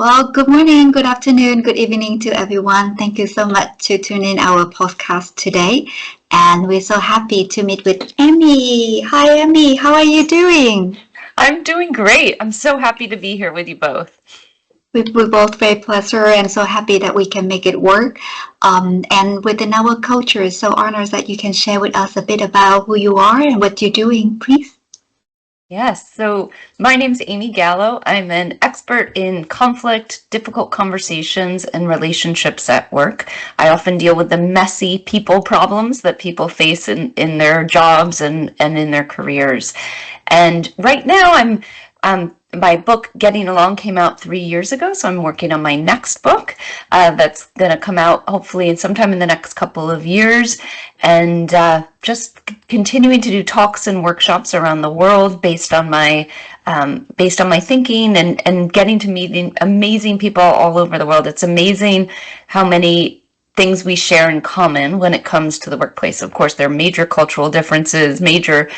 Well, good morning, good afternoon, good evening to everyone. Thank you so much to tune in our podcast today. And we're so happy to meet with Amy. Hi, Amy. How are you doing? I'm doing great. I'm so happy to be here with you both. We're both very pleasure and so happy that we can make it work. And within our culture, so honored that you can share with us a bit about who you are and what you're doing, please. Yes, so my name's Amy Gallo. I'm an expert in conflict, difficult conversations, and relationships at work. I often deal with the messy people problems that people face in their jobs and in their careers. And right now my book Getting Along came out 3 years ago, so I'm working on my next book that's going to come out hopefully sometime in the next couple of years, and just continuing to do talks and workshops around the world based on my thinking and getting to meet amazing people all over the world. It's amazing how many things we share in common when it comes to the workplace. Of course, there are major cultural differences, major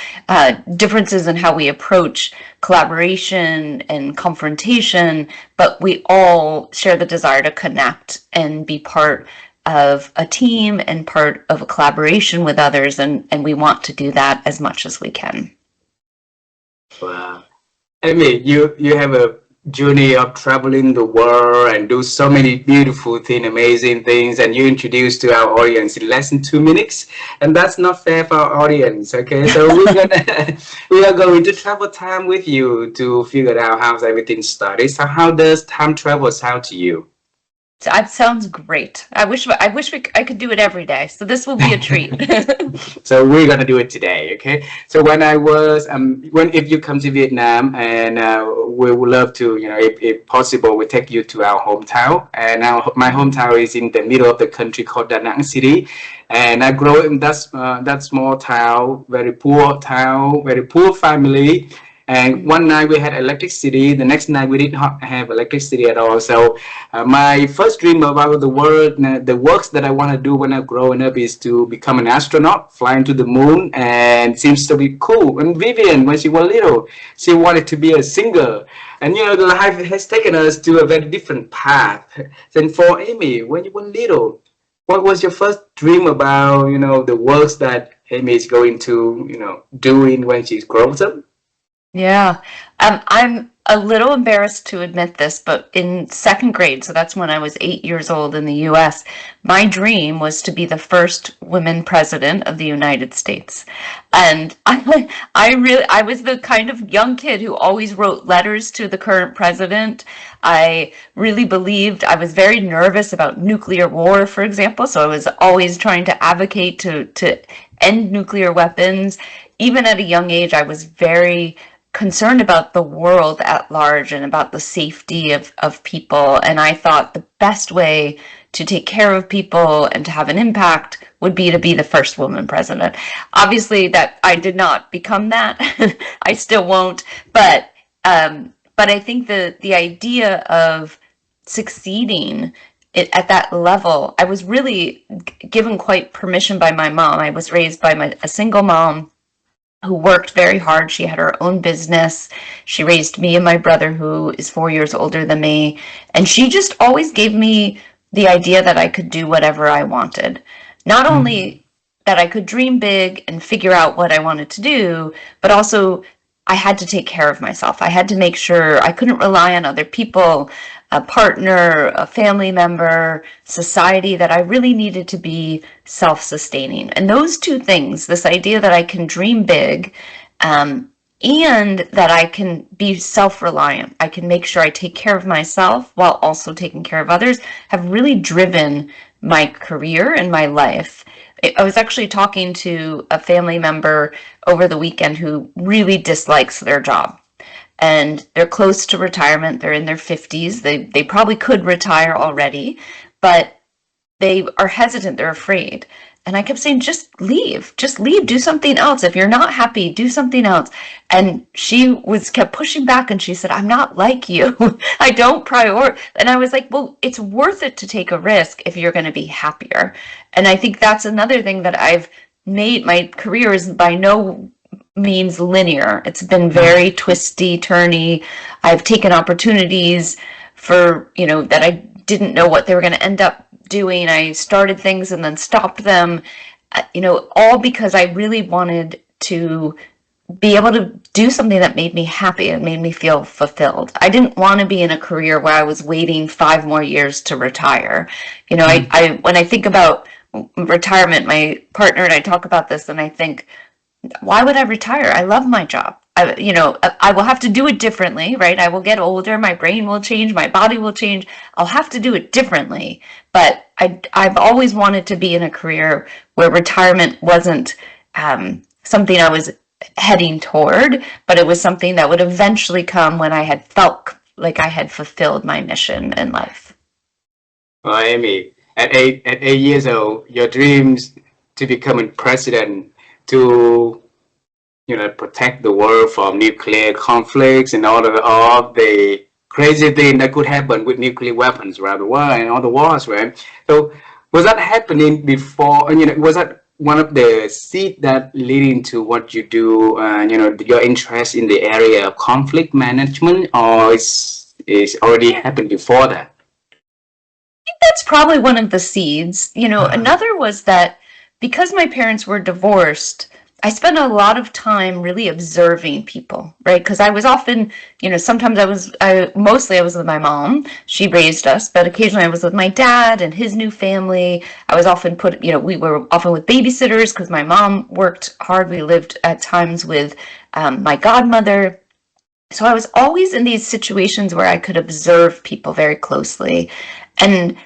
differences in how we approach collaboration and confrontation, but we all share the desire to connect and be part of a team and part of a collaboration with others, and we want to do that as much as we can. Wow. Amy, you have a journey of traveling the world and do so many beautiful things, amazing things, and you introduce to our audience in less than 2 minutes, and that's not fair for our audience. Okay, so we are going to travel time with you to figure out how everything started. So how does time travel sound to you? That sounds great. I wish I could do it every day. So this will be a treat. So we're gonna do it today, okay? So when I was if you come to Vietnam, and we would love to, if possible, we take you to our hometown. And now my hometown is in the middle of the country called Da Nang City, and I grew in that small town, very poor family. And one night we had electricity. The next night we did not have electricity at all. So my first dream about the world, the works that I want to do when I'm growing up, is to become an astronaut, flying to the moon, and seems to be cool. And Vivian, when she was little, she wanted to be a singer. And the life has taken us to a very different path. Then for Amy, when you were little, what was your first dream about, the works that Amy is going to, doing when she grows up? Yeah, I'm a little embarrassed to admit this, but in second grade, so that's when I was 8 years old in the US, my dream was to be the first woman president of the United States. And I was the kind of young kid who always wrote letters to the current president. I really believed, I was very nervous about nuclear war, for example, so I was always trying to advocate to end nuclear weapons. Even at a young age, I was very concerned about the world at large and about the safety of people. And I thought the best way to take care of people and to have an impact would be to be the first woman president. Obviously, that I did not become that. I still won't. But I think the idea of succeeding at that level, I was really given quite permission by my mom. I was raised by a single mom who worked very hard. She had her own business. She raised me and my brother, who is 4 years older than me. And she just always gave me the idea that I could do whatever I wanted. Not only that I could dream big and figure out what I wanted to do, but also I had to take care of myself. I had to make sure I couldn't rely on other people, a partner, a family member, society, that I really needed to be self-sustaining. And those two things, this idea that I can dream big and that I can be self-reliant, I can make sure I take care of myself while also taking care of others, have really driven my career and my life. I was actually talking to a family member over the weekend who really dislikes their job. And they're close to retirement. They're in their 50s. They probably could retire already, but they are hesitant. They're afraid. And I kept saying, just leave, do something else. If you're not happy, do something else. And she kept pushing back, and she said, I'm not like you. I don't prioritize. And I was like, well, it's worth it to take a risk if you're going to be happier. And I think that's another thing that I've made. My career is by no means linear. It's been very twisty, turny. I've taken opportunities for, that I didn't know what they were going to end up doing. I started things and then stopped them, all because I really wanted to be able to do something that made me happy and made me feel fulfilled. I didn't want to be in a career where I was waiting 5 more years to retire. I when I think about retirement, my partner and I talk about this, and I think, why would I retire? I love my job. I will have to do it differently, right? I will get older, my brain will change, my body will change. I'll have to do it differently. But I've always wanted to be in a career where retirement wasn't something I was heading toward, but it was something that would eventually come when I had felt like I had fulfilled my mission in life. Well, Amy, at 8 years old, your dreams to becoming president, to protect the world from nuclear conflicts and all the crazy thing that could happen with nuclear weapons around the world and all the wars, right? So was that happening before? Was that one of the seeds that leading to what you do? Your interest in the area of conflict management, or is already happened before that? I think that's probably one of the seeds. Another was that because my parents were divorced, I spent a lot of time really observing people, right? Because I was often, sometimes mostly I was with my mom. She raised us, but occasionally I was with my dad and his new family. I was often we were often with babysitters because my mom worked hard. We lived at times with my godmother. So I was always in these situations where I could observe people very closely. And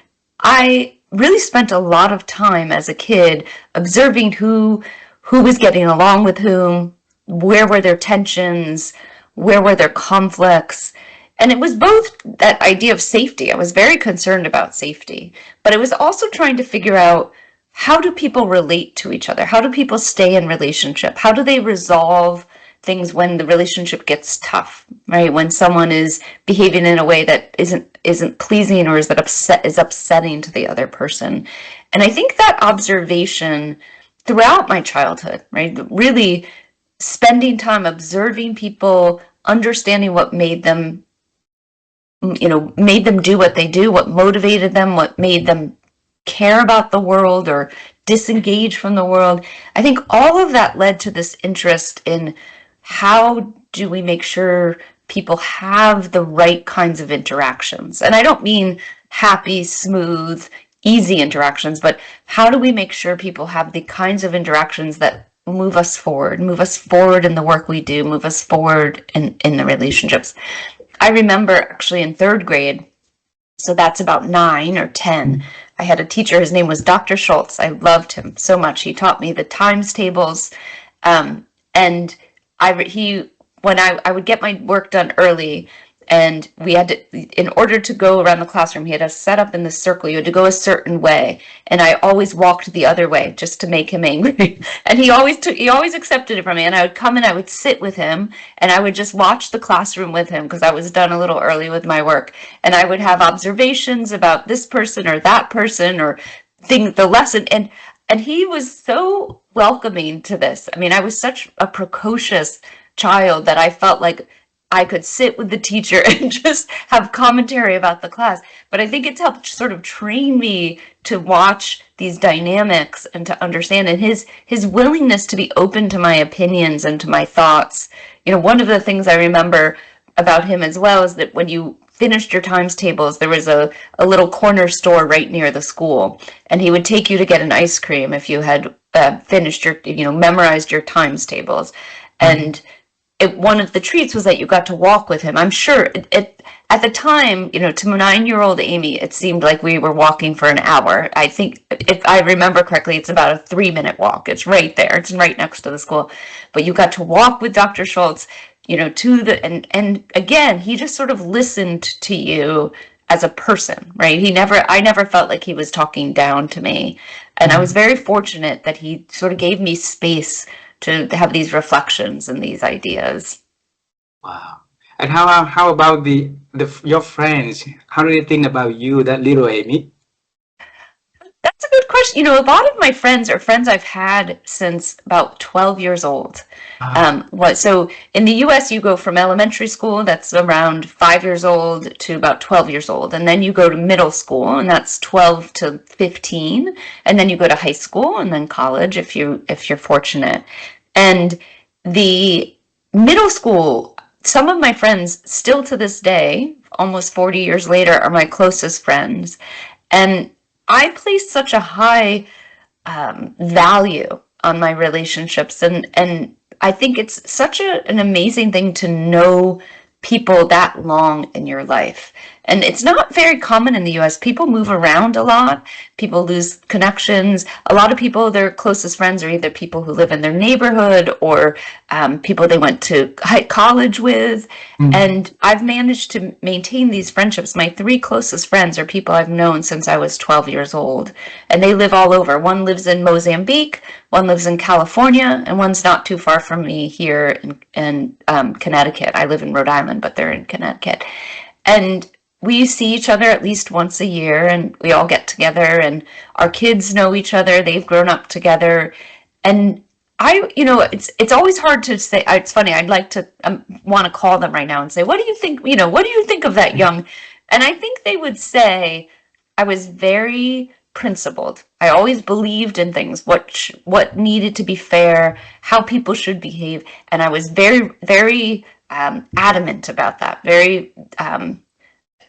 I really spent a lot of time as a kid observing who was getting along with whom, where were their tensions, where were their conflicts. And it was both that idea of safety. I was very concerned about safety, but it was also trying to figure out, how do people relate to each other? How do people stay in relationship? How do they resolve things when the relationship gets tough, right? When someone is behaving in a way that isn't pleasing or is upsetting to the other person. And I think that observation throughout my childhood, right? Really spending time observing people, understanding what made them do what they do, what motivated them, what made them care about the world or disengage from the world. I think all of that led to this interest in, how do we make sure people have the right kinds of interactions? And I don't mean happy, smooth, easy interactions, but how do we make sure people have the kinds of interactions that move us forward in the work we do, move us forward in the relationships. I remember actually in 3rd grade, so that's about 9 or 10, I had a teacher, his name was Dr. Schultz. I loved him so much. He taught me the times tables, and when I would get my work done early, and we had to, in order to go around the classroom, he had us set up in the circle. You had to go a certain way, and I always walked the other way just to make him angry. And he always accepted it from me. And I would come and I would sit with him, and I would just watch the classroom with him because I was done a little early with my work. And I would have observations about this person or that person or the lesson. And he was so welcoming to this. I mean, I was such a precocious child that I felt like I could sit with the teacher and just have commentary about the class. But I think it's helped sort of train me to watch these dynamics and to understand, and his willingness to be open to my opinions and to my thoughts. One of the things I remember about him as well is that when you finished your times tables, there was a little corner store right near the school, and he would take you to get an ice cream if you had finished your, memorized your times tables. And one of the treats was that you got to walk with him. I'm sure at the time, to 9-year-old Amy, it seemed like we were walking for an hour. I think, if I remember correctly, it's about a 3-minute walk. It's right there. It's right next to the school. But you got to walk with Dr. Schultz, and again, he just sort of listened to you as a person, right? I never felt like he was talking down to me. And I was very fortunate that he sort of gave me space to have these reflections and these ideas. Wow. And how about your friends? How do they think about you, that little Amy? That's a good question. You know, a lot of my friends are friends I've had since about 12 years old. So in the US, you go from elementary school, that's around 5 years old, to about 12 years old. And then you go to middle school, and that's 12 to 15. And then you go to high school and then college if you're fortunate. And the middle school, some of my friends still to this day, almost 40 years later, are my closest friends. And I place such a high value on my relationships, and I think it's such an amazing thing to know people that long in your life. And it's not very common in the US. People move around a lot. People lose connections. A lot of people, their closest friends are either people who live in their neighborhood or people they went to college with. And I've managed to maintain these friendships. My three closest friends are people I've known since I was 12 years old. And they live all over. One lives in Mozambique, one lives in California, and one's not too far from me here in Connecticut. I live in Rhode Island, but they're in Connecticut. And we see each other at least once a year, and we all get together, and our kids know each other. They've grown up together. And it's always hard to say. It's funny. I'd like to want to call them right now and say, what do you think? What do you think of that young? And I think they would say I was very principled. I always believed in things, what needed to be fair, how people should behave, and I was very, very adamant about that. Very,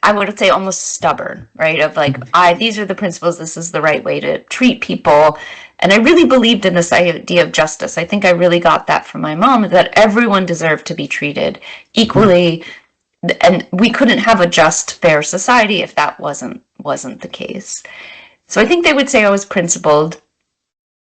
I would say almost stubborn, right? Of like, these are the principles. This is the right way to treat people. And I really believed in this idea of justice. I think I really got that from my mom, that everyone deserved to be treated equally. And we couldn't have a just, fair society if that wasn't the case. So I think they would say I was principled.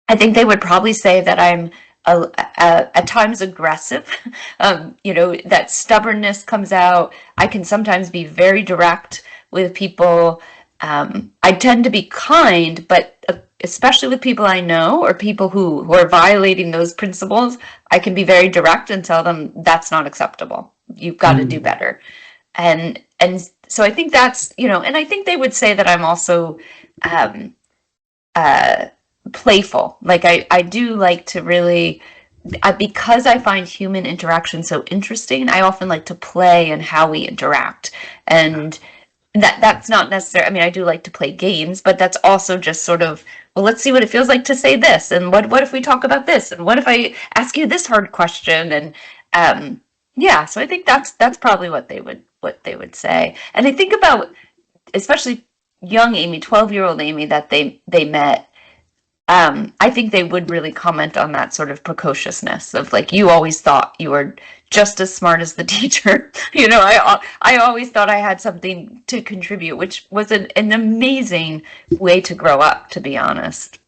I think they would probably say that I'm at times aggressive. That stubbornness comes out. I can sometimes be very direct with people. I tend to be kind, but especially with people I know or people who are violating those principles, I can be very direct and tell them that's not acceptable. You've got to do better. And so I think that's, and I think they would say that I'm also playful. Like I do like to really, because I find human interaction so interesting, I often like to play in how we interact. And that's not necessarily, I mean, I do like to play games, but that's also just sort of, well, let's see what it feels like to say this. And what if we talk about this? And what if I ask you this hard question? And so I think that's probably what they would say. And I think about, especially young Amy, 12-year-old Amy that they met, I think they would really comment on that sort of precociousness of like, you always thought you were just as smart as the teacher. I always thought I had something to contribute, which was an amazing way to grow up, to be honest.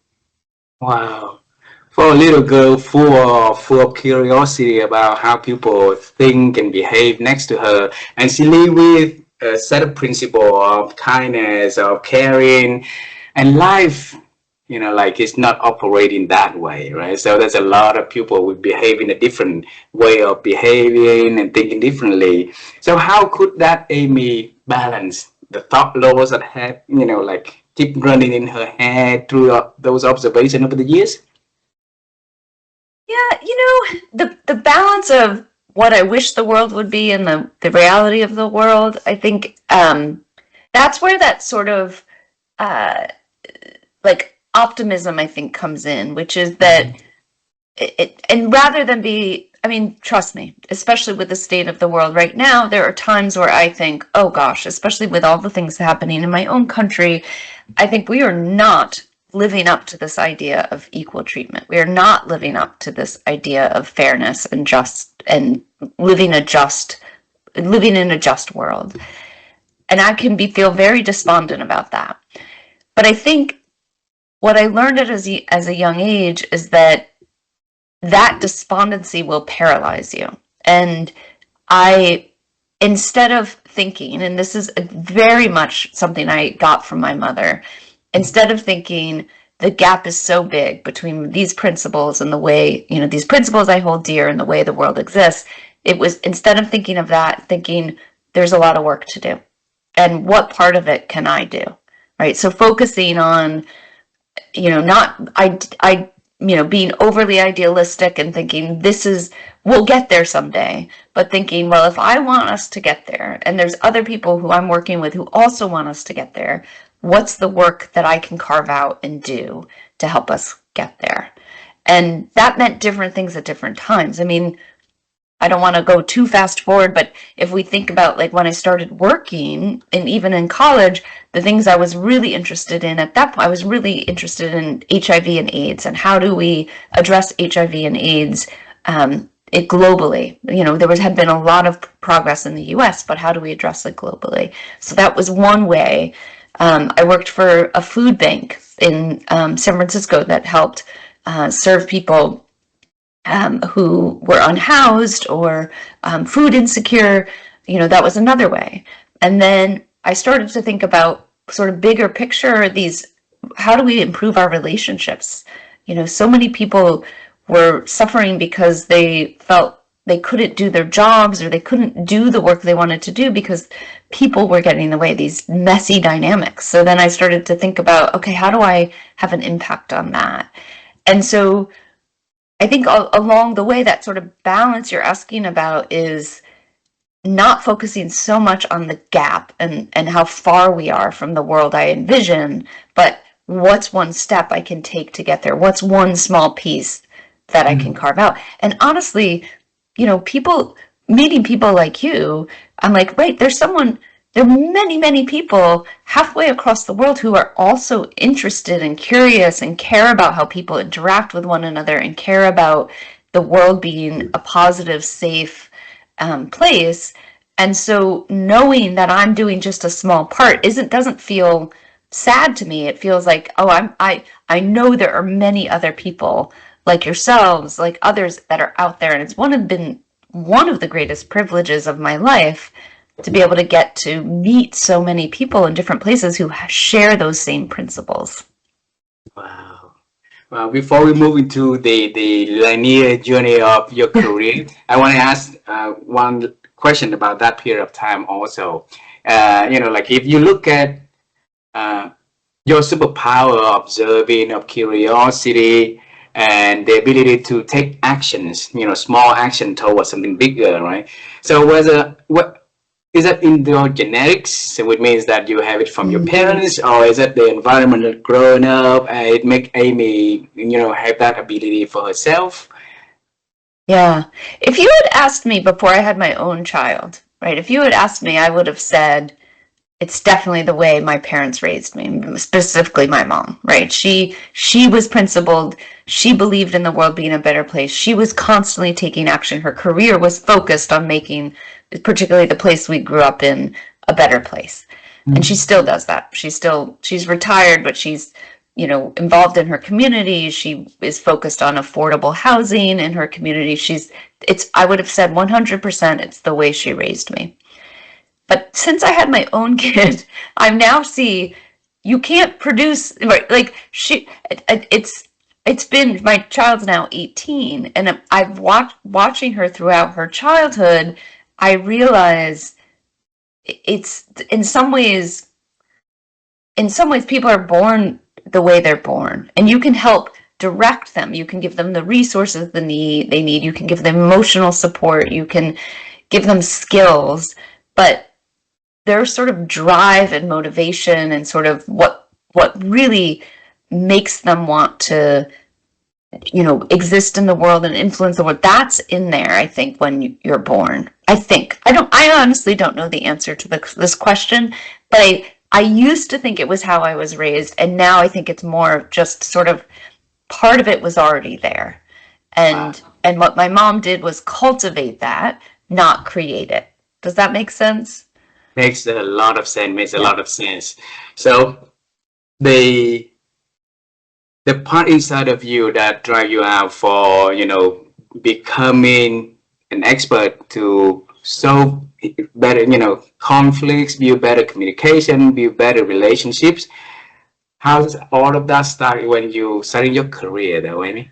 Wow. For a little girl full of curiosity about how people think and behave next to her, and she lived with a set of principles of kindness, of caring, and life, like it's not operating that way, right? So there's a lot of people who behave in a different way of behaving and thinking differently. So how could that Amy balance the thought laws that have, like keep running in her head through those observations over the years? Yeah, the balance of what I wish the world would be and the reality of the world, I think that's where that sort of like optimism, I think, comes in, which is that and rather than be, I mean, trust me, especially with the state of the world right now, there are times where I think, oh gosh, especially with all the things happening in my own country, I think we are not living up to this idea of equal treatment. We are not living up to this idea of fairness and living in a just world. And I can feel very despondent about that. But I think what I learned as a young age is that despondency will paralyze you. And instead of thinking, and this is very much something I got from my mother, instead of thinking the gap is so big between these principles and the way, these principles I hold dear and the way the world exists, it was, instead of thinking of that, thinking there's a lot of work to do. And what part of it can I do? Right? So focusing on not being overly idealistic and thinking we'll get there someday, but thinking, well, if I want us to get there, and there's other people who I'm working with who also want us to get there, what's the work that I can carve out and do to help us get there? And that meant different things at different times. I mean, I don't want to go too fast forward, but if we think about like when I started working and even in college, the things I was really interested in at that point, I was really interested in HIV and AIDS and how do we address HIV and AIDS globally. There had been a lot of progress in the US, but how do we address it globally? So that was one way. I worked for a food bank in San Francisco that helped serve people who were unhoused or food insecure. That was another way. And then I started to think about sort of bigger picture, how do we improve our relationships? So many people were suffering because they felt they couldn't do their jobs or they couldn't do the work they wanted to do because people were getting in the way, these messy dynamics. So then I started to think about, okay, how do I have an impact on that? And so I think along the way, that sort of balance you're asking about is not focusing so much on the gap and how far we are from the world I envision, but what's one step I can take to get there? What's one small piece that I can carve out? And honestly, meeting people like you, I'm like, wait, there are many, many people halfway across the world who are also interested and curious and care about how people interact with one another and care about the world being a positive, safe place. And so knowing that I'm doing just a small part doesn't feel sad to me. It feels like, I know there are many other people like yourselves, like others that are out there. And it's been one of the greatest privileges of my life to be able to get to meet so many people in different places who share those same principles. Wow. Well, before we move into the linear journey of your career, I want to ask one question about that period of time also. Like if you look at your superpower of observing, of curiosity, and the ability to take actions, small action towards something bigger, right? So what is that in your genetics, which means that you have it from your parents, or is it the environment that growing up and it make Amy, have that ability for herself? Yeah. If you had asked me before I had my own child, right? If you had asked me, I would have said, it's definitely the way my parents raised me, specifically my mom, right? She was principled. She believed in the world being a better place. She was constantly taking action. Her career was focused on making, particularly the place we grew up in, a better place. Mm-hmm. And she still does that. She's retired, but she's, involved in her community. She is focused on affordable housing in her community. I would have said 100% it's the way she raised me. But since I had my own kid, I now see you can't produce, right? Like it's been, my child's now 18, and I've watching her throughout her childhood. I realize it's in some ways people are born the way they're born, and you can help direct them. You can give them the resources they need. You can give them emotional support. You can give them skills, but their sort of drive and motivation and sort of what really makes them want to, exist in the world and influence the world, that's in there, I think, when you're born. I honestly don't know the answer to this question, but I used to think it was how I was raised, and now I think it's more just sort of part of it was already there. And what my mom did was cultivate that, not create it. Does that make sense? Makes a lot of sense. So the part inside of you that drive you out for, becoming an expert to solve better, conflicts, build better communication, build better relationships. How does all of that start when you started your career, though, Amy?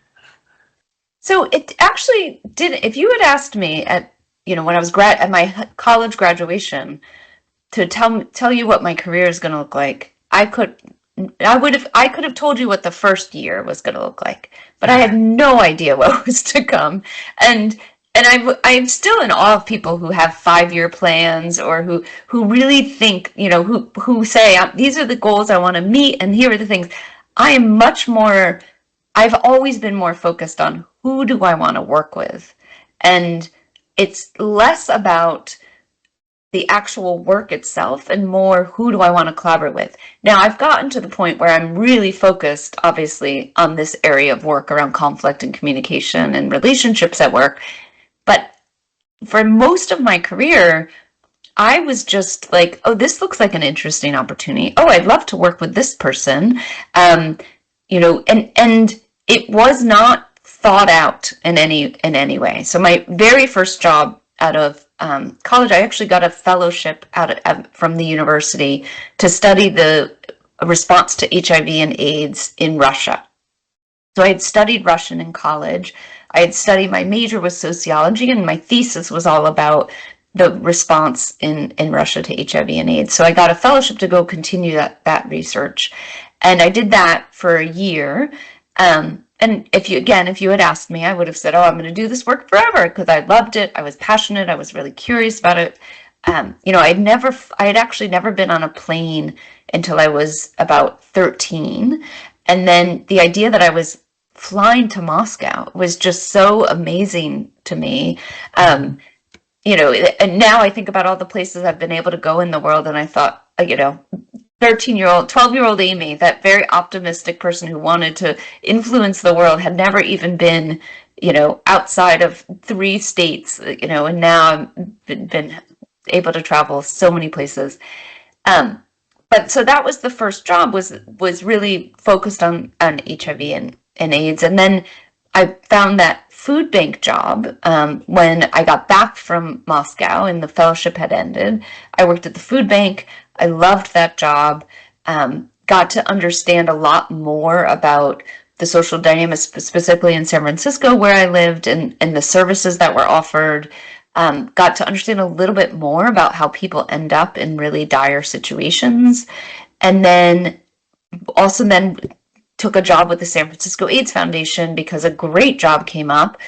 So it actually did. If you had asked me at, when I was at my college graduation, to tell you what my career is going to look like, I could have told you what the first year was going to look like, but I had no idea what was to come. And I'm still in awe of people who have 5-year plans, or who really think, who say, these are the goals I want to meet, and here are the things. I've always been more focused on who do I want to work with. And it's less about the actual work itself and more who do I want to collaborate with. Now, I've gotten to the point where I'm really focused, obviously, on this area of work around conflict and communication and relationships at work. But for most of my career, I was just like, oh, this looks like an interesting opportunity. Oh, I'd love to work with this person. And it was not thought out in any way. So my very first job out of college, I actually got a fellowship from the university to study the response to HIV and AIDS in Russia. So I had studied Russian in college. I had studied, my major was sociology, and my thesis was all about the response in Russia to HIV and AIDS. So I got a fellowship to go continue that research. And I did that for a year. And if you had asked me, I would have said, oh, I'm going to do this work forever, because I loved it. I was passionate. I was really curious about it. I had actually never been on a plane until I was about 13. And then the idea that I was flying to Moscow was just so amazing to me. And now I think about all the places I've been able to go in the world, and I thought, 12-year-old Amy, that very optimistic person who wanted to influence the world, had never even been, outside of 3 states, and now I've been able to travel so many places. But so that was the first job, was really focused on HIV and AIDS. And then I found that food bank job when I got back from Moscow and the fellowship had ended. I worked at the food bank. I loved that job. Got to understand a lot more about the social dynamics, specifically in San Francisco where I lived, and the services that were offered. Got to understand a little bit more about how people end up in really dire situations. And then took a job with the San Francisco AIDS Foundation because a great job came up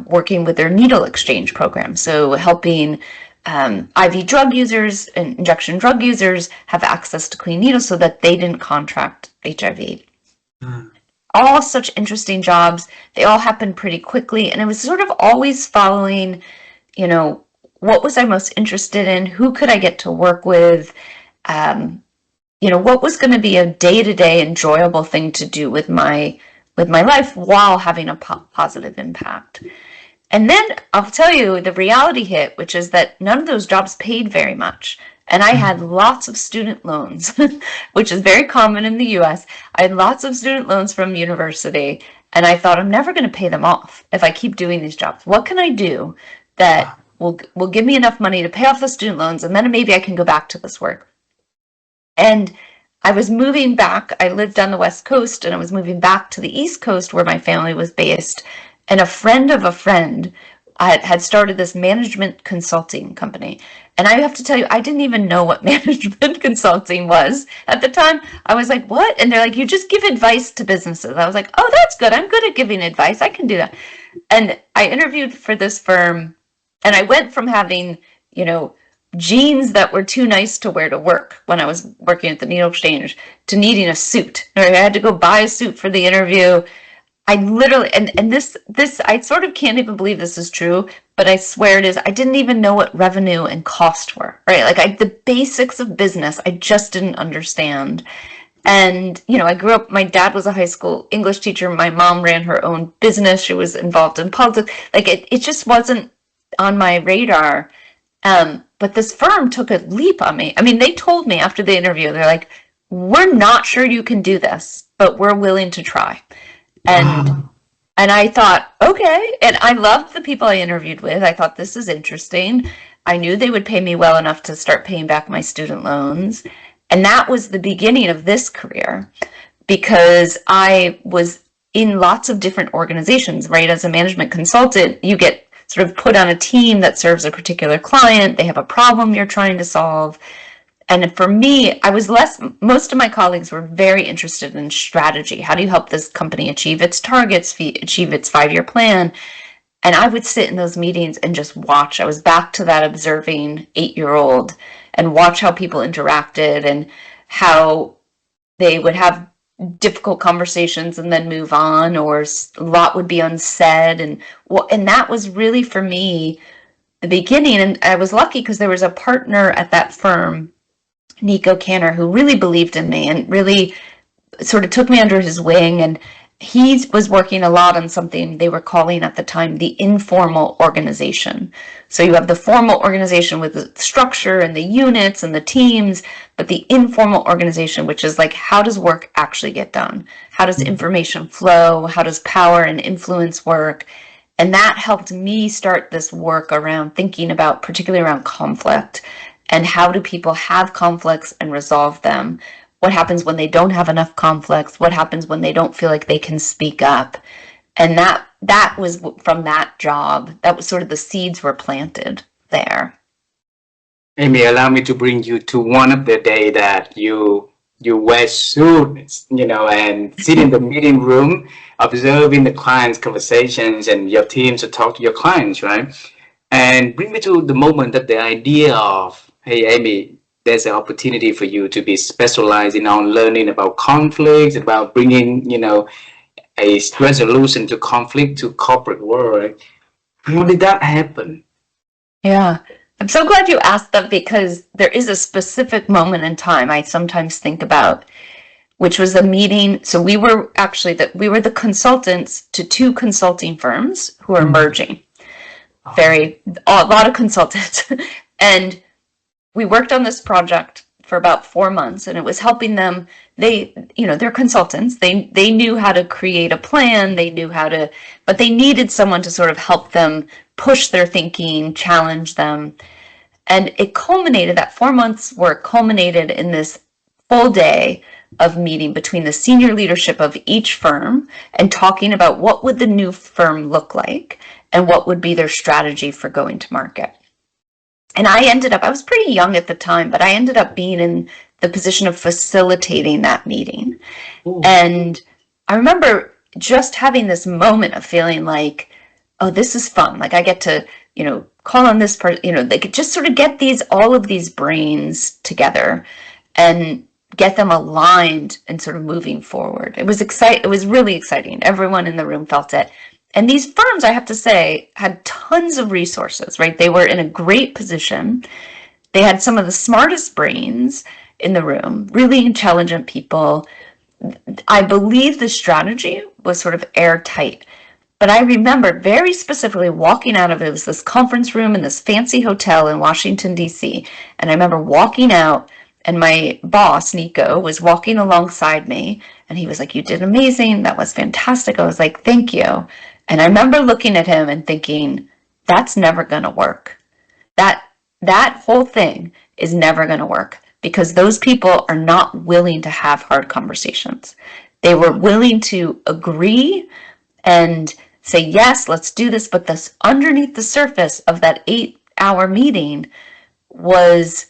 working with their needle exchange program. So helping IV drug users and injection drug users have access to clean needles so that they didn't contract HIV. All such interesting jobs. They all happened pretty quickly. And it was sort of always following, what was I most interested in? Who could I get to work with? What was going to be a day-to-day enjoyable thing to do with my life while having a positive impact. And then I'll tell you, the reality hit, which is that none of those jobs paid very much. And I had lots of student loans, which is very common in the US. I had lots of student loans from university, and I thought, I'm never going to pay them off if I keep doing these jobs. What can I do that will give me enough money to pay off the student loans, and then maybe I can go back to this work? And I was moving back. I lived on the West Coast, and I was moving back to the East Coast where my family was based. And a friend of a friend had started this management consulting company. And I have to tell you, I didn't even know what management consulting was at the time. I was like, what? And they're like, you just give advice to businesses. I was like, oh, that's good. I'm good at giving advice. I can do that. And I interviewed for this firm, and I went from having, jeans that were too nice to wear to work when I was working at the needle exchange to needing a suit. I had to go buy a suit for the interview. I literally, and this, I sort of can't even believe this is true, but I swear it is. I didn't even know what revenue and cost were, right? Like the basics of business, I just didn't understand. And, I grew up, my dad was a high school English teacher. My mom ran her own business. She was involved in politics. Like it just wasn't on my radar. But this firm took a leap on me. I mean, they told me after the interview, they're like, we're not sure you can do this, but we're willing to try. And I thought, okay. And I loved the people I interviewed with. I thought, this is interesting. I knew they would pay me well enough to start paying back my student loans. And that was the beginning of this career, because I was in lots of different organizations, right? As a management consultant, you get sort of put on a team that serves a particular client. They have a problem you're trying to solve. And for me, most of my colleagues were very interested in strategy. How do you help this company achieve its targets, achieve its 5-year plan? And I would sit in those meetings and just watch. I was back to that observing 8-year-old and watch how people interacted and how they would have difficult conversations and then move on, or a lot would be unsaid. And that was really, for me, the beginning. And I was lucky because there was a partner at that firm, Nico Canner, who really believed in me and really sort of took me under his wing. And he was working a lot on something they were calling at the time the informal organization. So you have the formal organization with the structure and the units and the teams, but the informal organization, which is like, how does work actually get done? How does information flow? How does power and influence work? And that helped me start this work around thinking about, particularly around conflict, and how do people have conflicts and resolve them? What happens when they don't have enough conflicts? What happens when they don't feel like they can speak up? And that was from that job. That was sort of the seeds were planted there. Amy, allow me to bring you to one of the day that you wear suits, and sit in the meeting room, observing the clients' conversations and your team to talk to your clients, right? And bring me to the moment that the idea of, hey, Amy, there's an opportunity for you to be specializing on learning about conflicts, about bringing, a resolution to conflict to corporate world. How did that happen? Yeah, I'm so glad you asked that, because there is a specific moment in time I sometimes think about, which was a meeting. So we were actually the consultants to 2 consulting firms who are merging. A lot of consultants. And we worked on this project for about 4 months, and it was helping them. They're consultants. They knew how to create a plan. They knew how to, but they needed someone to sort of help them push their thinking, challenge them. And it culminated, that 4 months work culminated in this full day of meeting between the senior leadership of each firm and talking about what would the new firm look like and what would be their strategy for going to market. And I was pretty young at the time, but I ended up being in the position of facilitating that meeting. Ooh. And I remember just having this moment of feeling like, oh, this is fun. Like I get to, call on this person, they could just sort of get all of these brains together and get them aligned and sort of moving forward. It was really exciting. Everyone in the room felt it. And these firms, I have to say, had tons of resources, right? They were in a great position. They had some of the smartest brains in the room, really intelligent people. I believe the strategy was sort of airtight. But I remember very specifically walking out of it. It was this conference room in this fancy hotel in Washington, D.C. And I remember walking out, and my boss, Nico, was walking alongside me. And he was like, "You did amazing. That was fantastic." I was like, "Thank you." And I remember looking at him and thinking, that's never going to work. That whole thing is never going to work, because those people are not willing to have hard conversations. They were willing to agree and say, yes, let's do this. But this underneath the surface of that 8-hour meeting was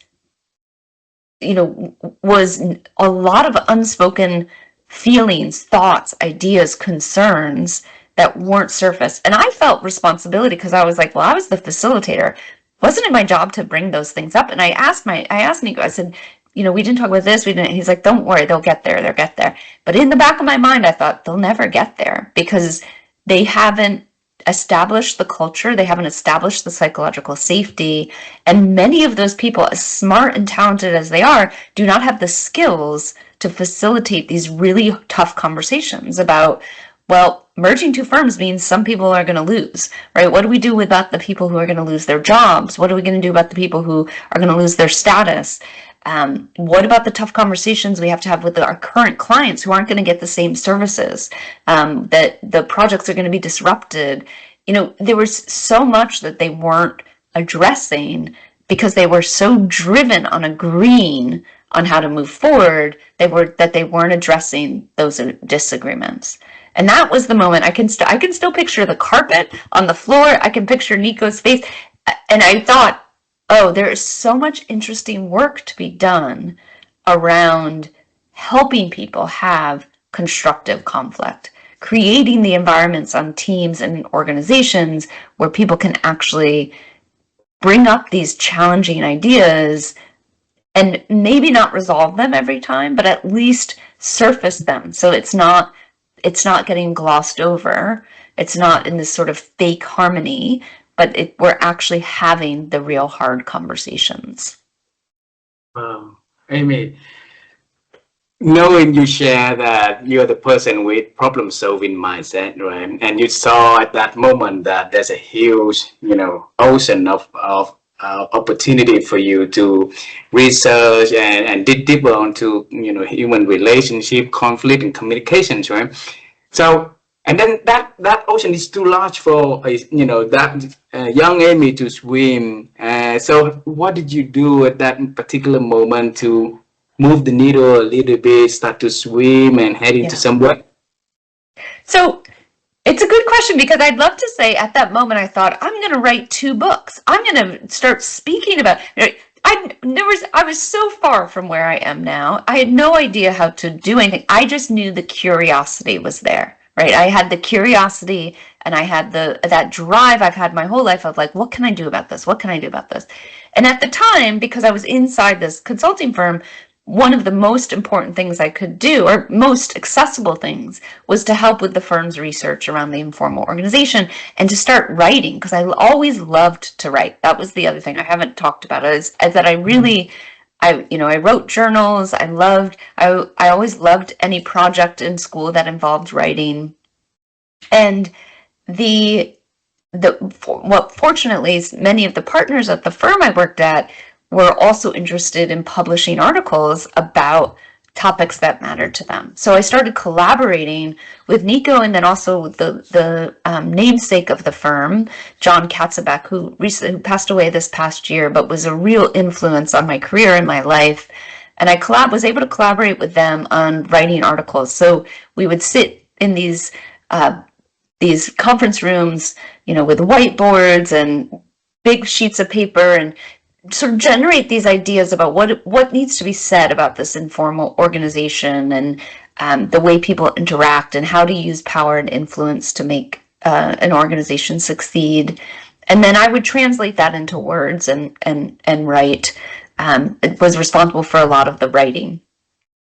a lot of unspoken feelings, thoughts, ideas, concerns that weren't surfaced. And I felt responsibility, because I was like, well, I was the facilitator. Wasn't it my job to bring those things up? And I asked Nico, I said, we didn't talk about this. We didn't. He's like, don't worry, they'll get there. They'll get there. But in the back of my mind, I thought they'll never get there, because they haven't established the culture. They haven't established the psychological safety. And many of those people, as smart and talented as they are, do not have the skills to facilitate these really tough conversations about, well, merging 2 firms means some people are going to lose, right? What do we do about the people who are going to lose their jobs? What are we going to do about the people who are going to lose their status? What about the tough conversations we have to have with our current clients who aren't going to get the same services? That the projects are going to be disrupted. There was so much that they weren't addressing, because they were so driven on agreeing on how to move forward, that they weren't addressing those disagreements. And that was the moment. I can still picture the carpet on the floor. I can picture Nico's face. And I thought, oh, there is so much interesting work to be done around helping people have constructive conflict, creating the environments on teams and organizations where people can actually bring up these challenging ideas and maybe not resolve them every time, but at least surface them. So it's not getting glossed over. It's not in this sort of fake harmony, but we're actually having the real hard conversations. Amy, knowing you share that you're the person with problem solving mindset, right? And you saw at that moment that there's a huge, ocean of opportunity for you to research and dig deeper onto, human relationship, conflict, and communications, right? So, and then that ocean is too large for, that young Amy to swim. So what did you do at that particular moment to move the needle a little bit, start to swim and head into somewhere? So it's a good question, because I'd love to say at that moment I thought, I'm going to write 2 books. I'm going to start speaking about. I was so far from where I am now. I had no idea how to do anything. I just knew the curiosity was there, right? I had the curiosity, and I had that drive I've had my whole life of like, what can I do about this? What can I do about this? And at the time, because I was inside this consulting firm, one of the most important things I could do, or most accessible things, was to help with the firm's research around the informal organization and to start writing, because I always loved to write. That was the other thing I haven't talked about, is that I really, I wrote journals. I always loved any project in school that involved writing. And fortunately, many of the partners at the firm I worked at were also interested in publishing articles about topics that mattered to them. So I started collaborating with Nico, and then also the namesake of the firm, John Katzenbach, who passed away this past year, but was a real influence on my career and my life. And I was able to collaborate with them on writing articles. So we would sit in these conference rooms, with whiteboards and big sheets of paper, and sort of generate these ideas about what needs to be said about this informal organization, and the way people interact, and how to use power and influence to make an organization succeed. And then I would translate that into words and write. It was responsible for a lot of the writing.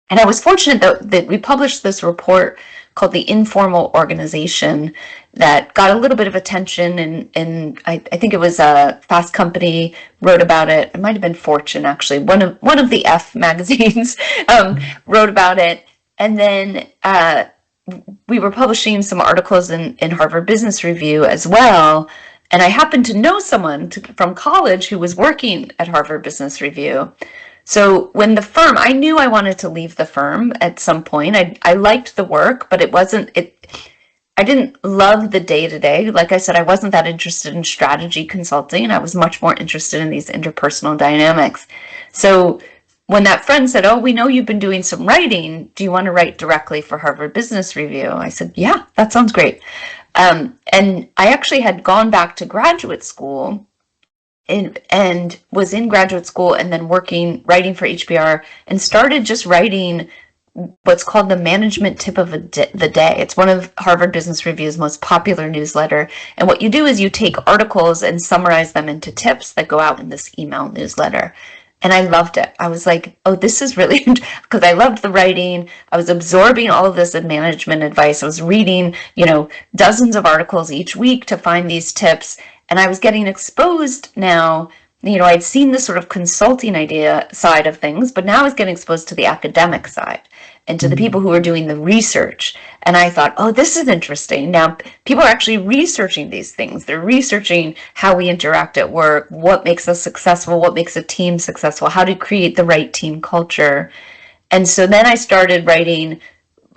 And I was fortunate that we published this report called The Informal Organization that got a little bit of attention, and I think it was Fast Company wrote about it. It might have been Fortune, actually. One of the F magazines wrote about it. And then we were publishing some articles in Harvard Business Review as well. And I happened to know someone from college who was working at Harvard Business Review. So when the firm, I knew I wanted to leave the firm at some point. I liked the work, but I didn't love the day-to-day. Like I said, I wasn't that interested in strategy consulting. I was much more interested in these interpersonal dynamics. So when that friend said, oh, we know you've been doing some writing. Do you want to write directly for Harvard Business Review? I said, yeah, that sounds great. And I actually had gone back to graduate school and was in graduate school and then writing for HBR, and started just writing what's called the management tip of the day. It's one of Harvard Business Review's most popular newsletter. And what you do is you take articles and summarize them into tips that go out in this email newsletter. And I loved it. I was like, oh, this is really, because I loved the writing. I was absorbing all of this management advice. I was reading, dozens of articles each week to find these tips. And I was getting exposed now. I'd seen the sort of consulting idea side of things, but now I was getting exposed to the academic side and to the people who are doing the research. And I thought, oh, this is interesting. Now, people are actually researching these things. They're researching how we interact at work, what makes us successful, what makes a team successful, how to create the right team culture. And so then I started writing.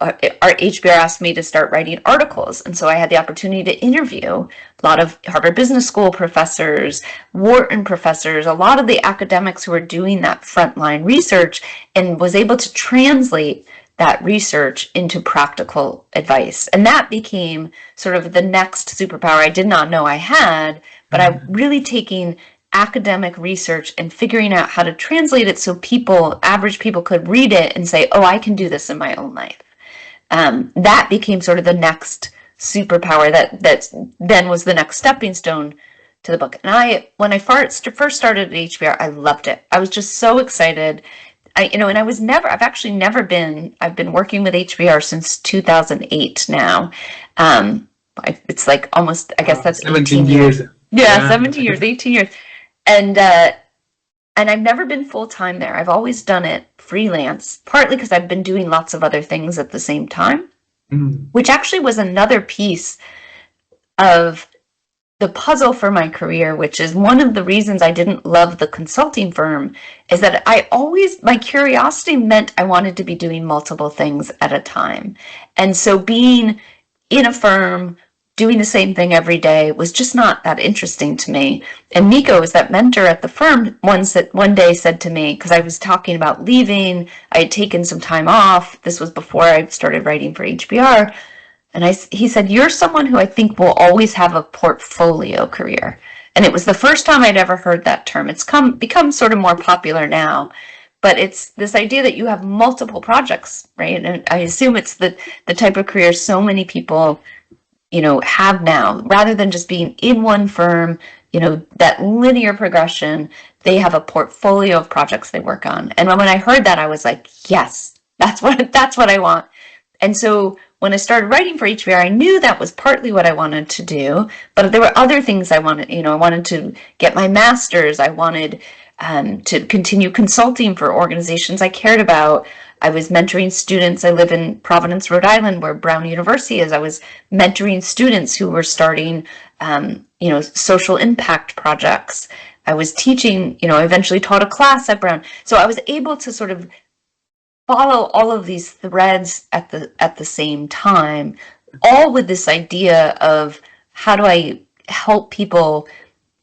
Our HBR asked me to start writing articles. And so I had the opportunity to interview a lot of Harvard Business School professors, Wharton professors, a lot of the academics who were doing that frontline research, and was able to translate that research into practical advice. And that became sort of the next superpower I did not know I had, but I'm really taking academic research and figuring out how to translate it so people, average people, could read it and say, oh, I can do this in my own life. That became sort of the next superpower that then was the next stepping stone to the book. And when I first started at HBR, I loved it. I was just so excited. And I've been working with HBR since 2008 now. It's like almost, I guess that's 17 years. Yeah, 17 years, 18 years. And I've never been full-time there. I've always done it freelance, partly because I've been doing lots of other things at the same time, which actually was another piece of the puzzle for my career, which is one of the reasons I didn't love the consulting firm, is that my curiosity meant I wanted to be doing multiple things at a time. And so being in a firm, doing the same thing every day was just not that interesting to me. And Nico, was that mentor at the firm, one day said to me, because I was talking about leaving, I had taken some time off. This was before I started writing for HBR. And he said, you're someone who I think will always have a portfolio career. And it was the first time I'd ever heard that term. It's become sort of more popular now. But it's this idea that you have multiple projects, right? And I assume it's the type of career so many people, have now. Rather than just being in one firm, that linear progression, they have a portfolio of projects they work on. And when I heard that, I was like, yes, that's what I want. And so when I started writing for HBR, I knew that was partly what I wanted to do, but there were other things I wanted. I wanted to get my master's. I wanted to continue consulting for organizations I cared about. I was mentoring students. I live in Providence, Rhode Island, where Brown University is. I was mentoring students who were starting, social impact projects. I was teaching, I eventually taught a class at Brown. So I was able to sort of follow all of these threads at the same time, all with this idea of how do I help people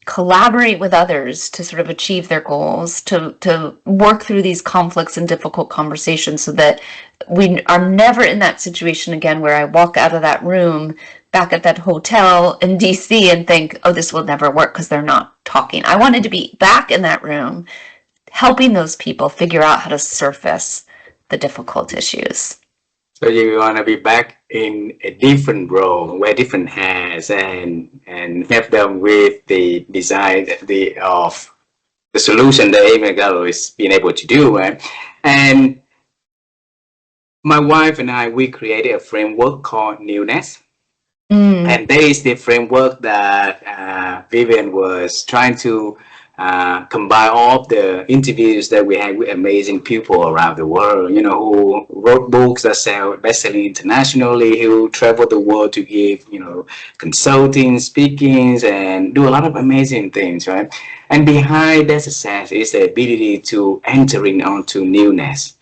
collaborate with others to sort of achieve their goals, to work through these conflicts and difficult conversations so that we are never in that situation again where I walk out of that room back at that hotel in DC and think, oh, this will never work because they're not talking. I wanted to be back in that room helping those people figure out how to surface the difficult issues. So you want to be back in a different role, wear different hats, and help them with the design of the solution that Amy Gallo is being able to do, right? And my wife and I, we created a framework called NEWNESS. And that is the framework that Vivian was trying to combine all of the interviews that we had with amazing people around the world, who wrote books that sell best-selling internationally, who traveled the world to give, consulting, speakings, and do a lot of amazing things, right? And behind that success is the ability to entering onto newness,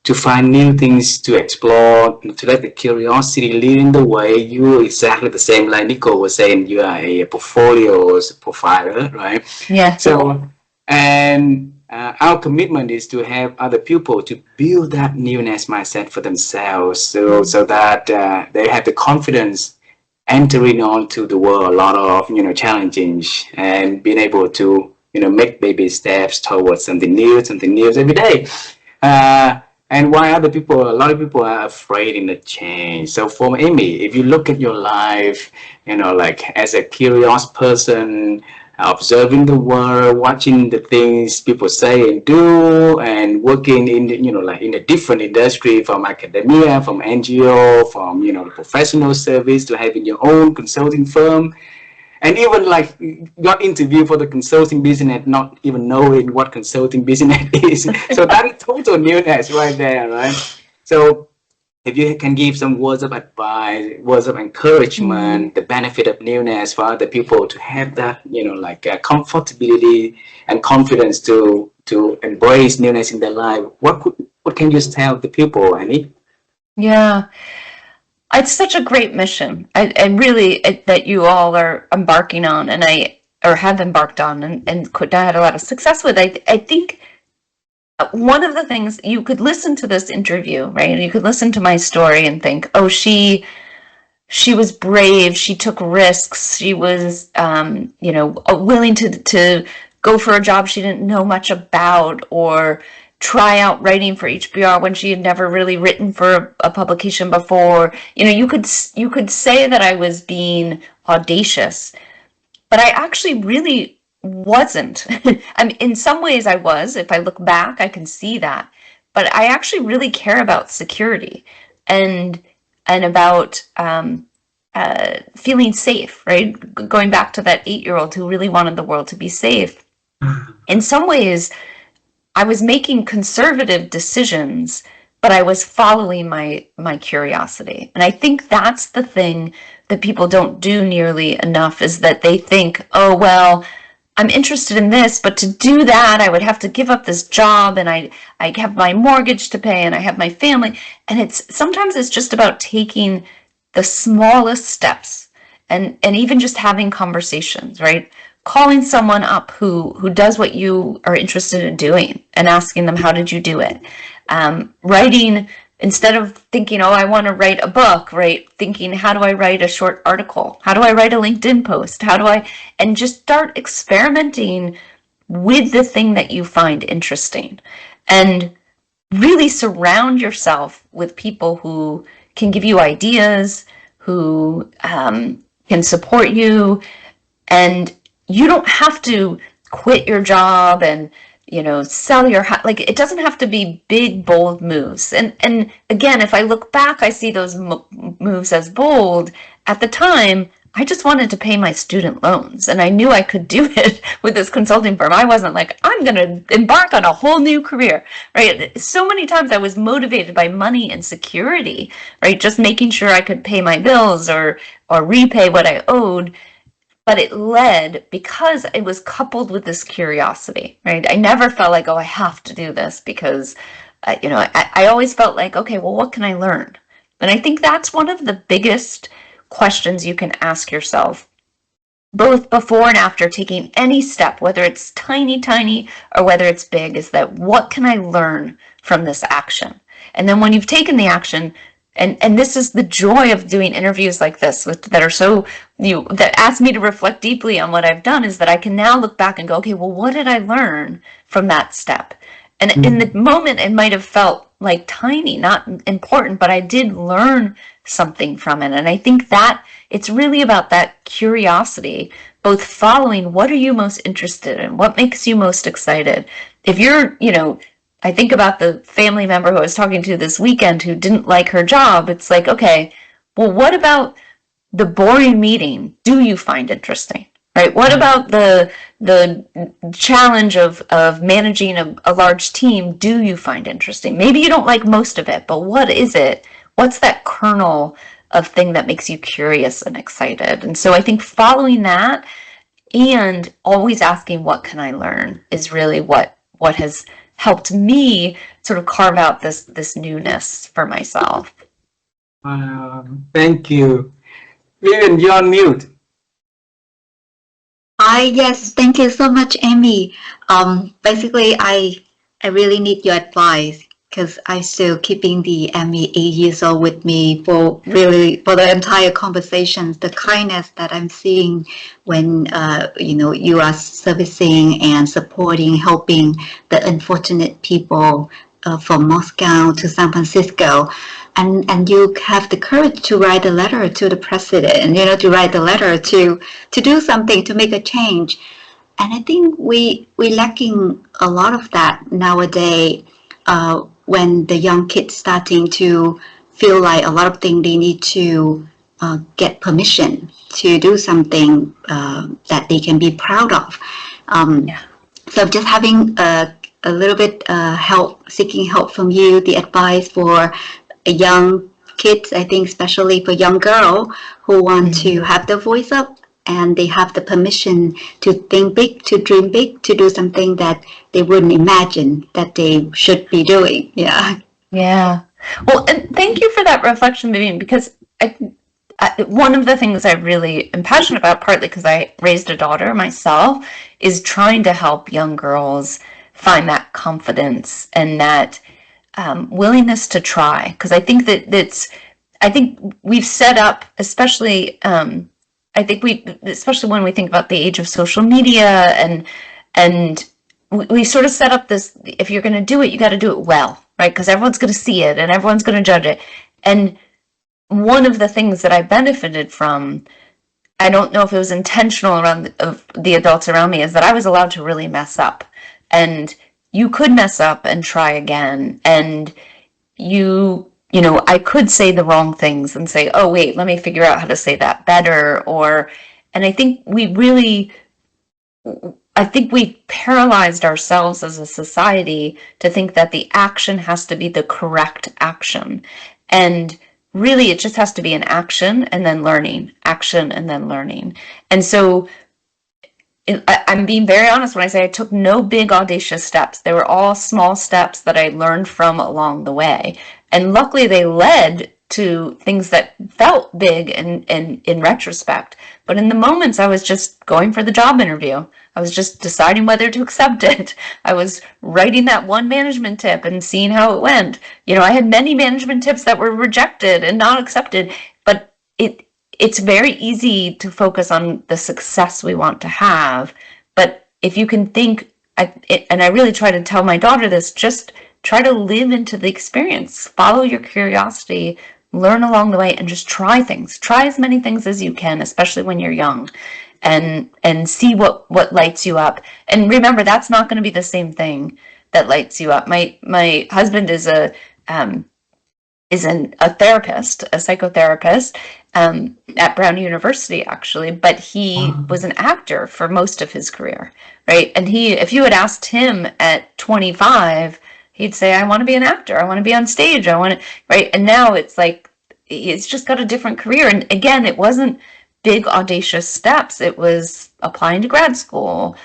to find new things to explore, to let the curiosity lead the way. You exactly the same, like Nico was saying, you are a portfolio profiler, right? Yeah. So, and our commitment is to help other people to build that newness mindset for themselves, so that they have the confidence entering onto the world, a lot of, challenges, and being able to, make baby steps towards something new every day. And why a lot of people are afraid in the change. So for Amy, if you look at your life, like as a curious person, observing the world, watching the things people say and do, and working in, in a different industry, from academia, from NGO, from, professional service, to having your own consulting firm. And even like got interviewed for the consulting business, not even knowing what consulting business is. So that is total newness right there, right? So if you can give some words of advice, words of encouragement, the benefit of newness for other people to have that, comfortability and confidence to embrace newness in their life, what can you tell the people, Annie? Yeah. It's such a great mission. That you all are embarking on, or have embarked on, and could not had a lot of success with. I think one of the things, you could listen to this interview, right? And you could listen to my story and think, oh, she she was brave. She took risks. She was, willing to go for a job she didn't know much about, or try out writing for HBR when she had never really written for a publication before. You could say that I was being audacious, but I actually really wasn't. I mean, in some ways I was. If I look back, I can see that. But I actually really care about security and about feeling safe, right? Going back to that 8-year-old who really wanted the world to be safe. In some ways, I was making conservative decisions, but I was following my curiosity. And I think that's the thing that people don't do nearly enough, is that they think, oh, well, I'm interested in this, but to do that, I would have to give up this job, and I have my mortgage to pay, and I have my family. And sometimes it's just about taking the smallest steps, and even just having conversations, right? Calling someone up who does what you are interested in doing and asking them, how did you do it? Writing, instead of thinking, oh, I want to write a book, right? Thinking, how do I write a short article? How do I write a LinkedIn post? And just start experimenting with the thing that you find interesting, and really surround yourself with people who can give you ideas, who can support you. And you don't have to quit your job and sell your house. Like, it doesn't have to be big, bold moves. And again, if I look back, I see those moves as bold. At the time, I just wanted to pay my student loans, and I knew I could do it with this consulting firm. I wasn't like, I'm going to embark on a whole new career, right? So many times I was motivated by money and security, right? Just making sure I could pay my bills or repay what I owed. But it led, because it was coupled with this curiosity, right? I never felt like, oh, I have to do this, because, I always felt like, okay, well, what can I learn? And I think that's one of the biggest questions you can ask yourself, both before and after taking any step, whether it's tiny, or whether it's big, is that, what can I learn from this action? And then when you've taken the action, and this is the joy of doing interviews like this, that ask me to reflect deeply on what I've done, is that I can now look back and go, okay, well, what did I learn from that step? And in the moment, it might have felt like tiny, not important, but I did learn something from it. And I think that it's really about that curiosity, both following what are you most interested in, what makes you most excited. If you're, I think about the family member who I was talking to this weekend who didn't like her job. It's like, okay, well, what about the boring meeting do you find interesting, right? What about the challenge of managing a large team do you find interesting? Maybe you don't like most of it, but what is it? What's that kernel of thing that makes you curious and excited? And so I think following that and always asking, what can I learn, is really what has helped me sort of carve out this newness for myself. Thank you. Vivian, you're on mute. Yes, thank you so much, Amy. Basically, I really need your advice, because I'm still keeping the Amy 8 years old with me for the entire conversations, the kindness that I'm seeing when you are servicing and supporting, helping the unfortunate people from Moscow to San Francisco. And you have the courage to write a letter to the president, to write a letter to do something, to make a change. And I think we're lacking a lot of that nowadays, when the young kids starting to feel like a lot of things they need to get permission to do something that they can be proud of. So just having a little bit seeking help from you, the advice for young kids, I think especially for young girls who want to have their voice up, and they have the permission to think big, to dream big, to do something that they wouldn't imagine that they should be doing. Yeah. Well, and thank you for that reflection, Vivian, because one of the things I really am passionate about, partly because I raised a daughter myself, is trying to help young girls find that confidence and that willingness to try. Because I think that I think we've set up, especially, especially when we think about the age of social media, and we sort of set up this, if you're going to do it, you got to do it well, right? Because everyone's going to see it and everyone's going to judge it. And one of the things that I benefited from, I don't know if it was intentional around of the adults around me, is that I was allowed to really mess up. And you could mess up and try again. And I could say the wrong things and say, oh, wait, let me figure out how to say that better. And I think we paralyzed ourselves as a society to think that the action has to be the correct action. And really, it just has to be an action and then learning, action and then learning. And so I'm being very honest when I say I took no big audacious steps. They were all small steps that I learned from along the way. And luckily they led to things that felt big in retrospect. But in the moments, I was just going for the job interview. I was just deciding whether to accept it. I was writing that one management tip and seeing how it went. I had many management tips that were rejected and not accepted, but it's very easy to focus on the success we want to have. But if you can think, and I really try to tell my daughter this, just try to live into the experience, follow your curiosity, learn along the way, and just try things. Try as many things as you can, especially when you're young, and see what lights you up. And remember, that's not going to be the same thing that lights you up. My husband is a therapist, a psychotherapist, at Brown University, actually, but he was an actor for most of his career, right? And if you had asked him at 25, he'd say, I want to be an actor. I want to be on stage. Right? And now it's like, it's just got a different career. And again, it wasn't big, audacious steps. It was applying to grad school,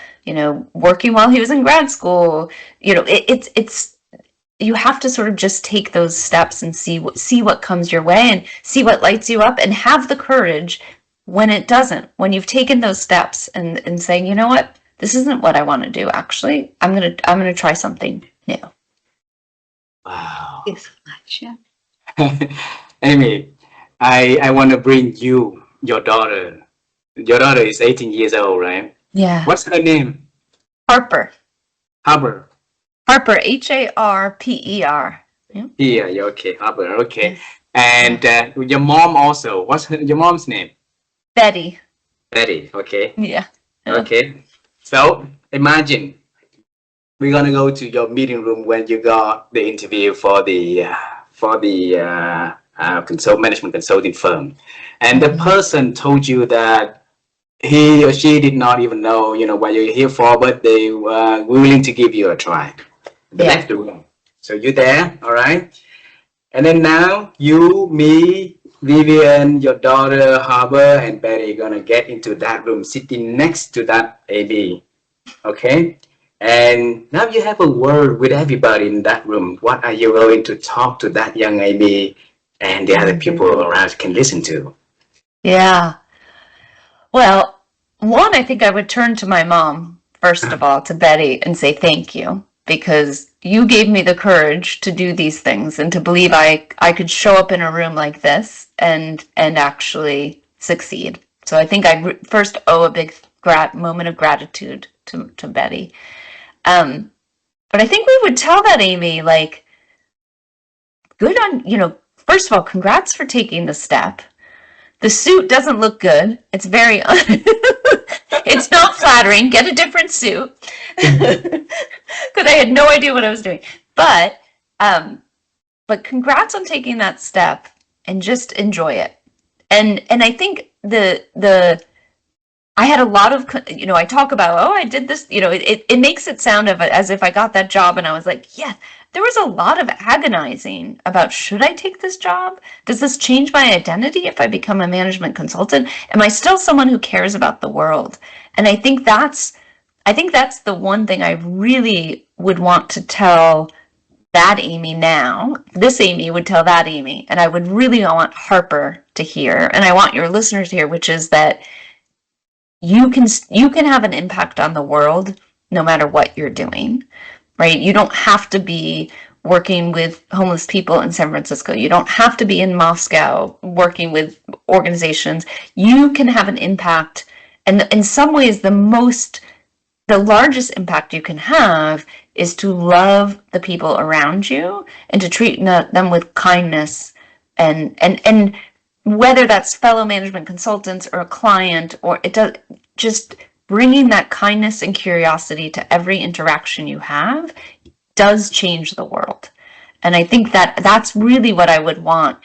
working while he was in grad school. It's you have to sort of just take those steps and see what comes your way and see what lights you up, and have the courage when it doesn't, when you've taken those steps and saying, you know what, this isn't what I want to do. Actually, I'm gonna try something new. Wow. Thank you so much. Yeah. Amy, I want to bring you your daughter. Your daughter is 18 years old, right? Yeah. What's her name? Harper. Harper. Harper, Harper. Yeah, okay, Harper, okay. And your mom also. What's your mom's name? Betty. Betty, okay. Yeah. Okay. So imagine we're gonna go to your meeting room when you got the interview for the management consulting firm, and the person told you that he or she did not even know, what you're here for, but they were willing to give you a try. They left the room. So you're there, all right? And then now you, me, Vivian, your daughter, Harper, and Betty are gonna get into that room, sitting next to that AB, okay? And now you have a word with everybody in that room. What are you going to talk to that young AB and the other people around can listen to? Yeah. Well, one, I think I would turn to my mom, first of all, to Betty, and say thank you, because you gave me the courage to do these things and to believe I could show up in a room like this and actually succeed. So I think I first owe a big moment of gratitude to Betty. But I think we would tell that, Amy, like, good on, first of all, congrats for taking the step. The suit doesn't look good. It's very, it's not flattering. Get a different suit. Because I had no idea what I was doing. But congrats on taking that step and just enjoy it. And I think I had a lot of, I talk about, oh, I did this, it makes it sound as if I got that job and I was like, yeah, there was a lot of agonizing about, should I take this job? Does this change my identity if I become a management consultant? Am I still someone who cares about the world? And I think that's the one thing I really would want to tell that Amy now. This Amy would tell that Amy, and I would really want Harper to hear, and I want your listeners to hear, which is that you can have an impact on the world no matter what you're doing, right? You don't have to be working with homeless people in San Francisco. You don't have to be in Moscow working with organizations. You can have an impact. And in some ways, the largest impact you can have is to love the people around you and to treat them with kindness, and whether that's fellow management consultants or a client, or it does, just bringing that kindness and curiosity to every interaction you have does change the world. And I think that that's really what I would want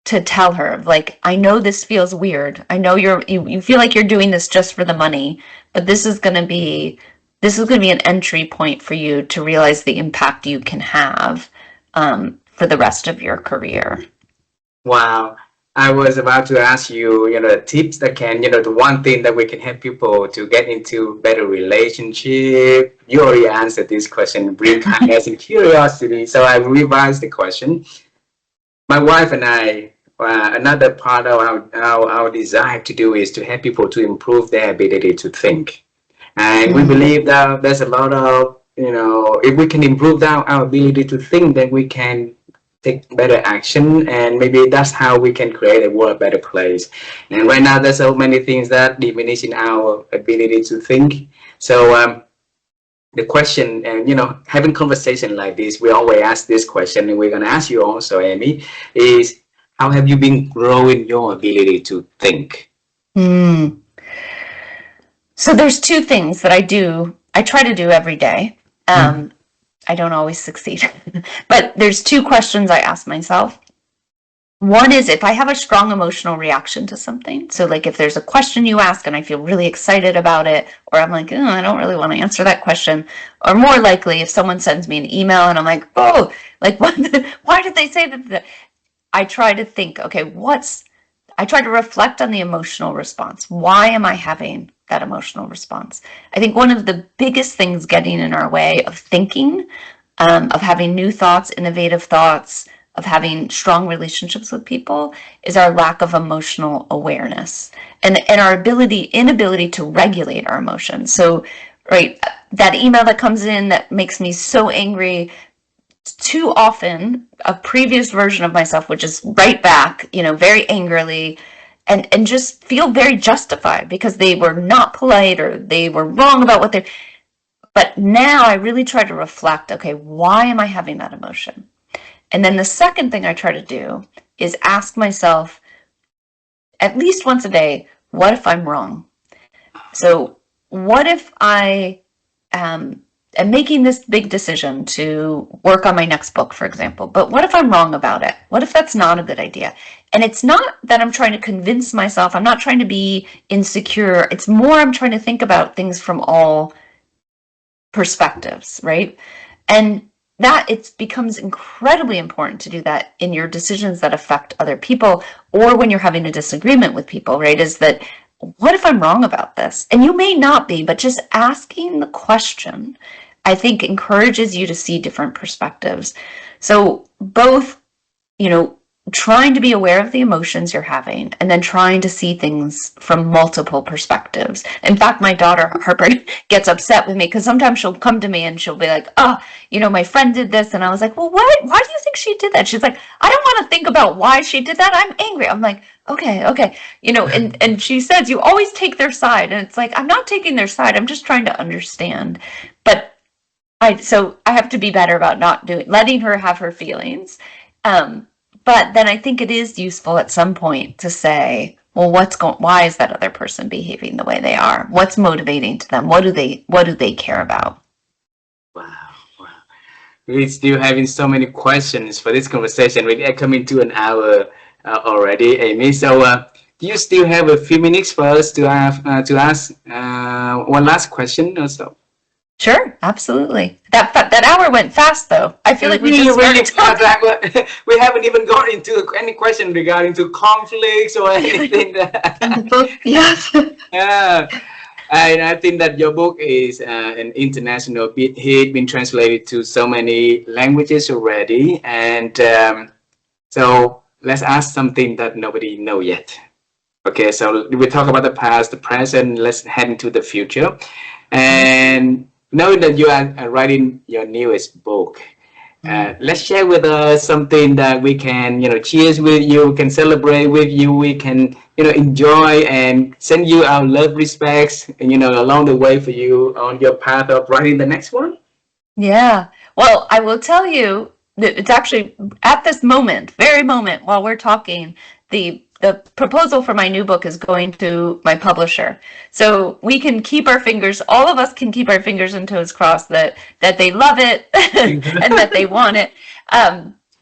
to tell her. Like, I know this feels weird. I know you feel like you're doing this just for the money, but this is going to be an entry point for you to realize the impact you can have for the rest of your career. Wow. I was about to ask you, the tips that can, the one thing that we can help people to get into better relationship. You already answered this question, bring kindness and curiosity. So I revised the question. My wife and I, another part of our desire to do is to help people to improve their ability to think. And we believe that there's a lot of, if we can improve our ability to think, then we can take better action, and maybe that's how we can create a world a better place. And right now there's so many things that diminish in our ability to think. So the question, and having conversation like this, we always ask this question, and we're going to ask you also, Amy, is how have you been growing your ability to think? So there's two things that I try to do every day. I don't always succeed, but there's two questions I ask myself. One is if I have a strong emotional reaction to something. So like if there's a question you ask and I feel really excited about it, or I'm like, I don't really want to answer that question. Or more likely if someone sends me an email and I'm like, oh, like why did they say that? I try to think, okay, I try to reflect on the emotional response. Why am I having that emotional response? I think one of the biggest things getting in our way of thinking, of having new thoughts, innovative thoughts, of having strong relationships with people is our lack of emotional awareness and our inability to regulate our emotions. So, right, that email that comes in that makes me so angry, too often a previous version of myself would just write back, very angrily, and just feel very justified because they were not polite or they were wrong about what but now I really try to reflect, okay, why am I having that emotion? And then the second thing I try to do is ask myself at least once a day, what if I'm wrong? So what if I am making this big decision to work on my next book, for example, but what if I'm wrong about it? What if that's not a good idea? And it's not that I'm trying to convince myself, I'm not trying to be insecure. It's more I'm trying to think about things from all perspectives, right? And that it becomes incredibly important to do that in your decisions that affect other people, or when you're having a disagreement with people, right? Is that, what if I'm wrong about this? And you may not be, but just asking the question, I think, encourages you to see different perspectives. So both, trying to be aware of the emotions you're having and then trying to see things from multiple perspectives. In fact, my daughter, Harper, gets upset with me because sometimes she'll come to me and she'll be like, my friend did this. And I was like, well, why do you think she did that? She's like, I don't want to think about why she did that. I'm angry. I'm like, okay. And she says, you always take their side. And it's like, I'm not taking their side. I'm just trying to understand. But so I have to be better about letting her have her feelings. But then I think it is useful at some point to say, well, why is that other person behaving the way they are? What's motivating to them? What do they care about? Wow. We're still having so many questions for this conversation. We're coming to an hour already, Amy. So do you still have a few minutes for us to ask one last question or so? Sure, absolutely. That hour went fast, though. I feel like we haven't even gone into any question regarding to conflicts or anything. Yes. Yeah. And I think that your book is an international hit, been translated to so many languages already. And so let's ask something that nobody knows yet. Okay, so we talk about the past, the present, let's head into the future. And knowing that you are writing your newest book, Let's share with us something that we can, cheers with you, can celebrate with you, we can, enjoy and send you our love, respects, and, along the way for you on your path of writing the next one. Yeah. Well, I will tell you that it's actually at this moment, very moment while we're talking, the proposal for my new book is going to my publisher. So we can keep our fingers, all of us can keep our fingers and toes crossed that they love it and that they want it.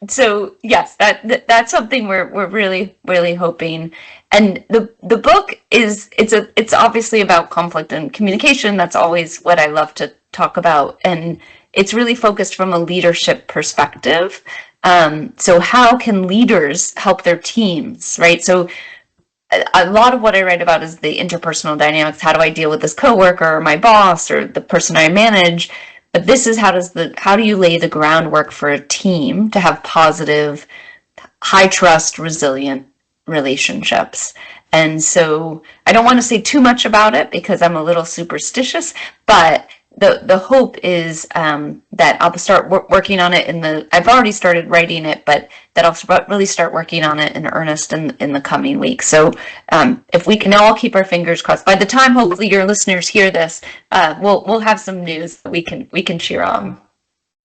So yes, that's something we're really, really hoping. And the book it's obviously about conflict and communication. That's always what I love to talk about. And it's really focused from a leadership perspective. So how can leaders help their teams, right? So a lot of what I write about is the interpersonal dynamics. How do I deal with this coworker or my boss or the person I manage? But this is how do you lay the groundwork for a team to have positive, high trust, resilient relationships. And so I don't want to say too much about it because I'm a little superstitious, but the hope is that I'll start working on it I've already started writing it, but that I'll really start working on it in earnest in the coming weeks. So if we can all keep our fingers crossed, by the time hopefully your listeners hear this, we'll have some news that we can cheer on.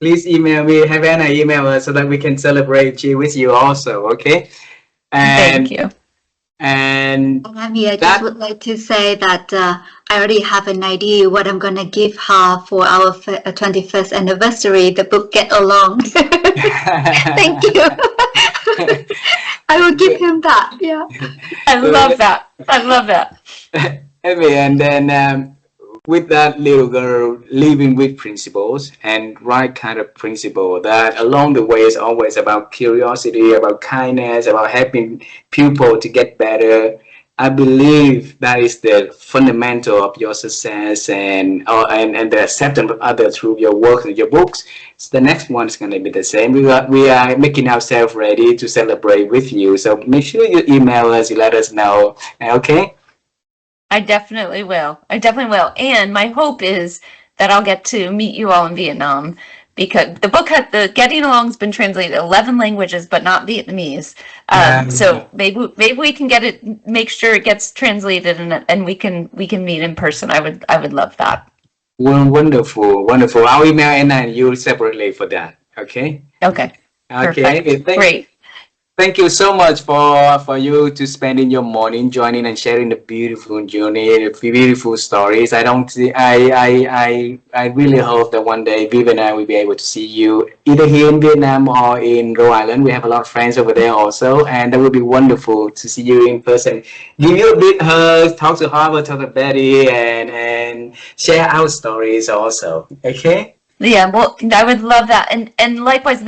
Please email me, have Anna email us so that we can celebrate you with you also, okay? Thank you. And Amy, I just would like to say that I already have an idea what I'm going to give her for our 21st anniversary, the book Get Along. Thank you. I will give him that. Yeah. I love that. I love that. Amy, and then with that little girl living with principles and right kind of principle that along the way is always about curiosity, about kindness, about helping people to get better. I believe that is the fundamental of your success and the acceptance of others through your work and your books. So the next one is going to be the same. We are making ourselves ready to celebrate with you. So make sure you email us, you let us know. Okay? I definitely will. And my hope is that I'll get to meet you all in Vietnam, because the book the Getting Along's been translated 11 languages, but not Vietnamese. So maybe we can make sure it gets translated and we can meet in person. I would love that. Well, wonderful. I'll email Anna and you separately for that. Okay. Okay. Perfect. Great. Thank you so much for you to spending your morning joining and sharing the beautiful journey, the beautiful stories. I really hope that one day Viv and I will be able to see you either here in Vietnam or in Rhode Island. We have a lot of friends over there also, and that would be wonderful to see you in person. Give you a big hug, talk to Harvard, talk to Betty, and share our stories also. Okay. Yeah, well, I would love that. And likewise,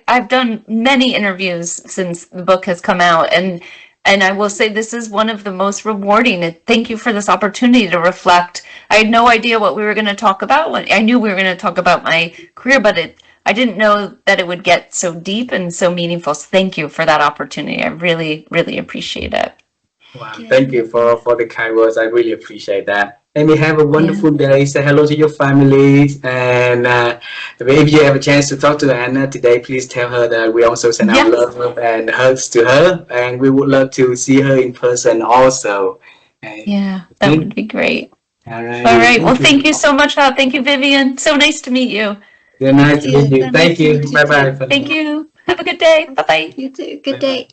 I've done many interviews since the book has come out, and I will say this is one of the most rewarding. Thank you for this opportunity to reflect. I had no idea what we were going to talk about. I knew we were going to talk about my career, but I didn't know that it would get so deep and so meaningful. So thank you for that opportunity. I really, really appreciate it. Wow, thank you for the kind words. I really appreciate that. Amy, have a wonderful day. Say hello to your family. And if you have a chance to talk to Anna today, please tell her that we also send our love and hugs to her. And we would love to see her in person also. Yeah, that would be great. All right. Well, thank you so much. Thank you, Vivian. So nice to meet you. Yeah, nice to meet you. Thank you. Bye-bye. Thank you. Have a good day. Bye-bye. You too. Good day.